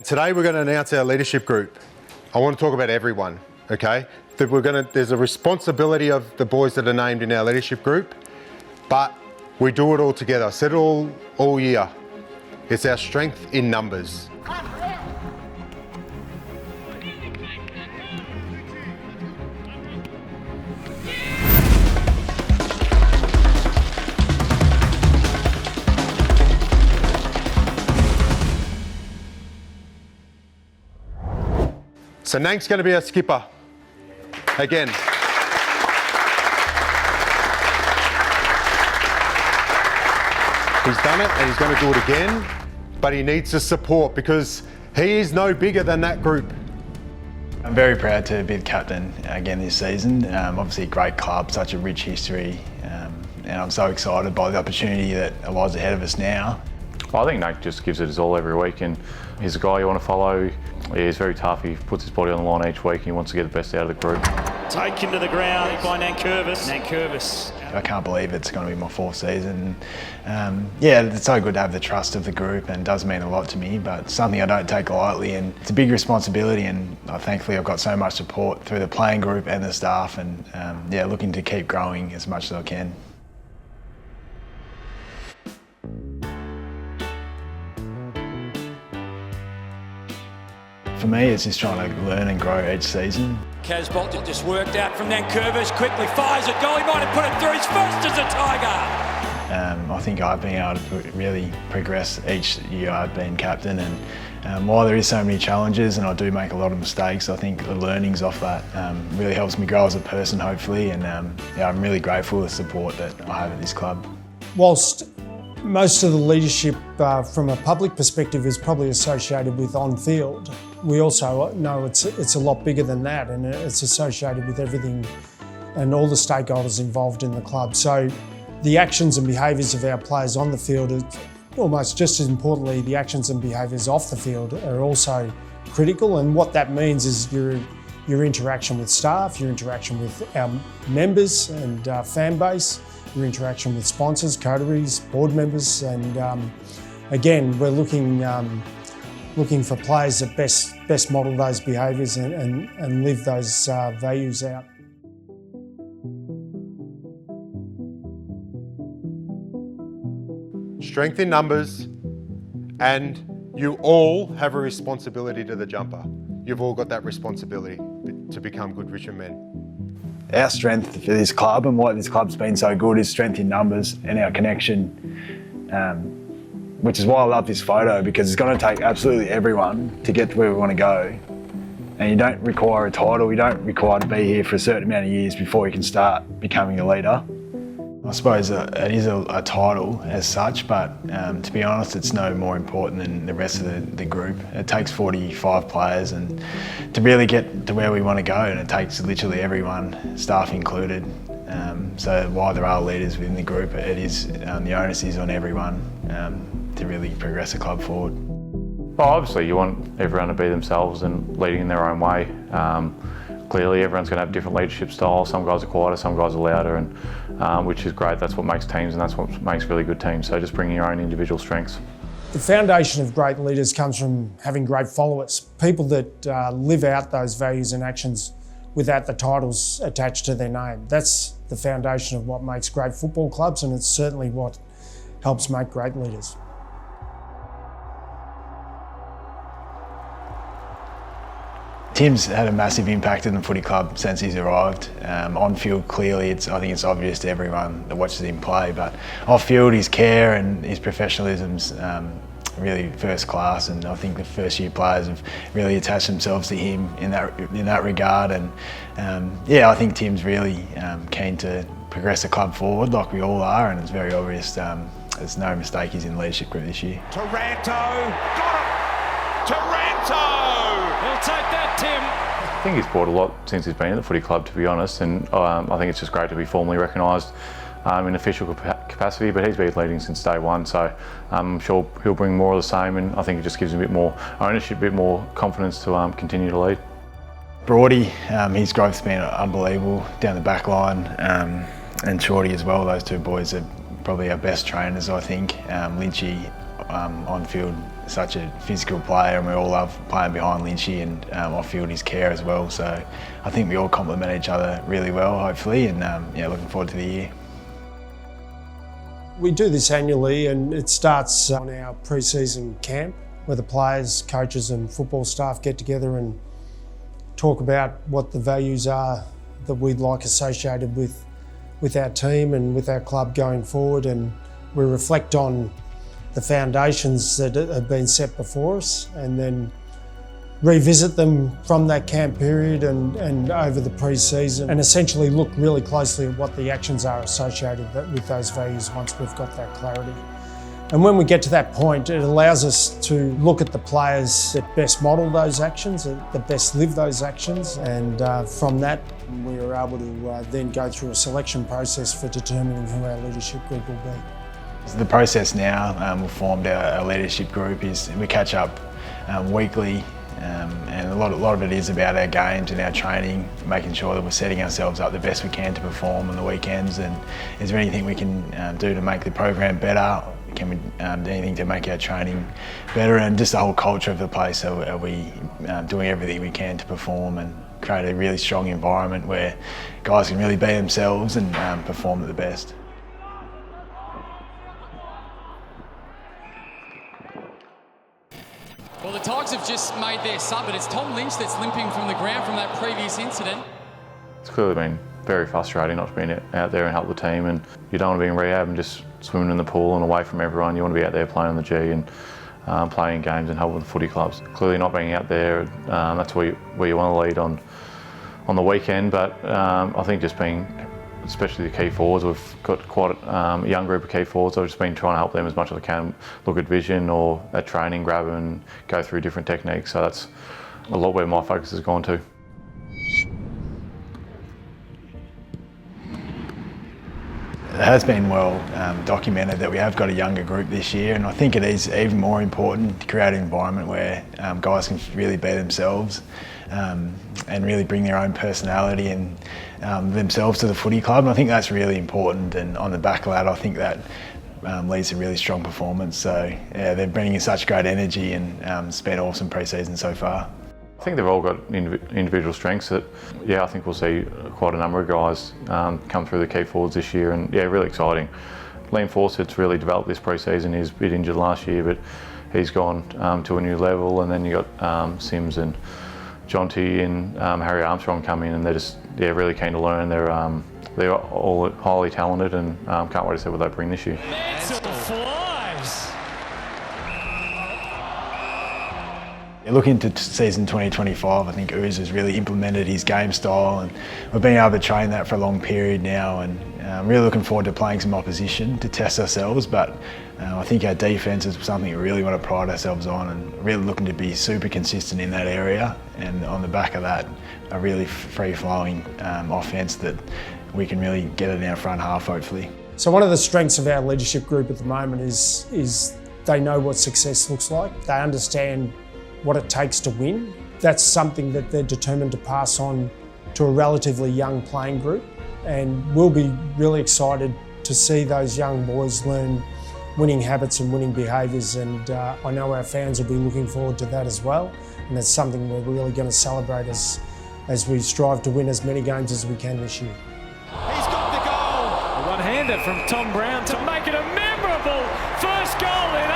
Today we're going to announce our leadership group. I want to talk about everyone, okay? There's a responsibility of the boys that are named in our leadership group, but we do it all together. I said it all year. It's our strength in numbers. So Nank's going to be our skipper again. He's done it and he's going to do it again, but he needs the support because he is no bigger than that group. I'm very proud to be the captain again this season. Obviously a great club, such a rich history, and I'm so excited by the opportunity that lies ahead of us now. I think Nate just gives it his all every week, and he's a guy you want to follow. He's very tough, he puts his body on the line each week and he wants to get the best out of the group. Taken to the ground by Nankervis. I can't believe it's going to be my fourth season. Yeah, it's so good to have the trust of the group and it does mean a lot to me, but it's something I don't take lightly and it's a big responsibility, and thankfully I've got so much support through the playing group and the staff, and yeah, looking to keep growing as much as I can. For me, it's just trying to learn and grow each season. Casbolt just worked out from Nankervis, quickly fires a goal, he might have put it through, he's first as a Tiger! I think I've been able to really progress each year I've been captain, and while there is so many challenges and I do make a lot of mistakes, I think the learnings off that really helps me grow as a person, hopefully, and yeah, I'm really grateful for the support that I have at this club. Whilst most of the leadership from a public perspective is probably associated with on-field, we also know it's a lot bigger than that, and it's associated with everything and all the stakeholders involved in the club. So the actions and behaviours of our players on the field, are almost just as importantly, the actions and behaviours off the field are also critical, and what that means is your interaction with staff, your interaction with our members and fan base, your interaction with sponsors, coteries, board members, and again, we're looking for players that best model those behaviours and live those values out. Strength in numbers, and you all have a responsibility to the jumper. You've all got that responsibility to become good Richmond men. Our strength for this club and why this club's been so good is strength in numbers and our connection, which is why I love this photo, because it's going to take absolutely everyone to get to where we want to go. And you don't require a title, you don't require to be here for a certain amount of years before you can start becoming a leader. I suppose it is a title as such, but to be honest, it's no more important than the rest of the group. It takes 45 players and to really get to where we want to go, and it takes literally everyone, staff included. So while there are leaders within the group, it is the onus is on everyone to really progress the club forward. Well, obviously you want everyone to be themselves and leading in their own way. Clearly everyone's going to have different leadership styles. Some guys are quieter, some guys are louder, and which is great. That's what makes teams, and that's what makes really good teams. So just bringing your own individual strengths. The foundation of great leaders comes from having great followers, people that live out those values and actions without the titles attached to their name. That's the foundation of what makes great football clubs, and it's certainly what helps make great leaders. Tim's had a massive impact in the footy club since he's arrived. On field, clearly, I think it's obvious to everyone that watches him play, but off field, his care and his professionalism's really first class, and I think the first year players have really attached themselves to him in that regard. And yeah, I think Tim's really keen to progress the club forward, like we all are, and it's very obvious. There's no mistake he's in the leadership group this year. Taranto, got it! Taranto! He'll take that, Tim. I think he's brought a lot since he's been at the footy club, to be honest, and I think it's just great to be formally recognised in official capacity, but he's been leading since day one, so I'm sure he'll bring more of the same, and I think it just gives him a bit more ownership, a bit more confidence to continue to lead. Brody, his growth's been unbelievable down the back line, and Shorty as well. Those two boys are probably our best trainers, I think. Lynchy on field such a physical player, and we all love playing behind Lynchy, and off-field his care as well. So I think we all complement each other really well, hopefully, and yeah, looking forward to the year. We do this annually, and it starts on our pre-season camp, where the players, coaches and football staff get together and talk about what the values are that we'd like associated with our team and with our club going forward, and we reflect on the foundations that have been set before us, and then revisit them from that camp period and over the pre-season, and essentially look really closely at what the actions are associated with those values once we've got that clarity. And when we get to that point, it allows us to look at the players that best model those actions, that best live those actions, and from that we are able to then go through a selection process for determining who our leadership group will be. The process now, we've formed our leadership group, is we catch up weekly, and a lot of it is about our games and our training, making sure that we're setting ourselves up the best we can to perform on the weekends, and is there anything we can do to make the program better? Can we do anything to make our training better, and just the whole culture of the place? So are we doing everything we can to perform and create a really strong environment where guys can really be themselves and perform at the best? Well, the Tigers have just made their sub, but it's Tom Lynch that's limping from the ground from that previous incident. It's clearly been very frustrating not to be out there and help the team, and you don't want to be in rehab and just swimming in the pool and away from everyone. You want to be out there playing on the G and playing games and helping the footy clubs. Clearly not being out there, that's where you want to lead on the weekend, but I think just being, especially the key forwards, we've got quite a young group of key forwards, so I've just been trying to help them as much as I can, look at vision or at training, grab them and go through different techniques, so that's a lot where my focus has gone to. It has been well documented that we have got a younger group this year, and I think it is even more important to create an environment where guys can really be themselves and really bring their own personality and themselves to the footy club. And I think that's really important, and on the back of that I think that leads to really strong performance. So yeah, they're bringing in such great energy, and it's been an awesome pre-season so far. I think they've all got individual strengths that, yeah, I think we'll see quite a number of guys come through the key forwards this year, and yeah, really exciting. Liam Fawcett's really developed this pre-season. He's a bit injured last year, but he's gone to a new level, and then you got Sims and Jonty and Harry Armstrong come in, and they're just really keen to learn. They're all highly talented, and can't wait to see what they bring this year. Looking to season 2025, I think Uz has really implemented his game style, and we've been able to train that for a long period now, and I'm really looking forward to playing some opposition to test ourselves. But I think our defence is something we really want to pride ourselves on, and really looking to be super consistent in that area, and on the back of that, a really free-flowing offence that we can really get in our front half, hopefully. So one of the strengths of our leadership group at the moment is they know what success looks like. They understand what it takes to win. That's something that they're determined to pass on to a relatively young playing group, and we'll be really excited to see those young boys learn winning habits and winning behaviours, and I know our fans will be looking forward to that as well, and that's something we're really going to celebrate as we strive to win as many games as we can this year. He's got the goal! A one-hander from Tom Brown to make it a memorable first goal in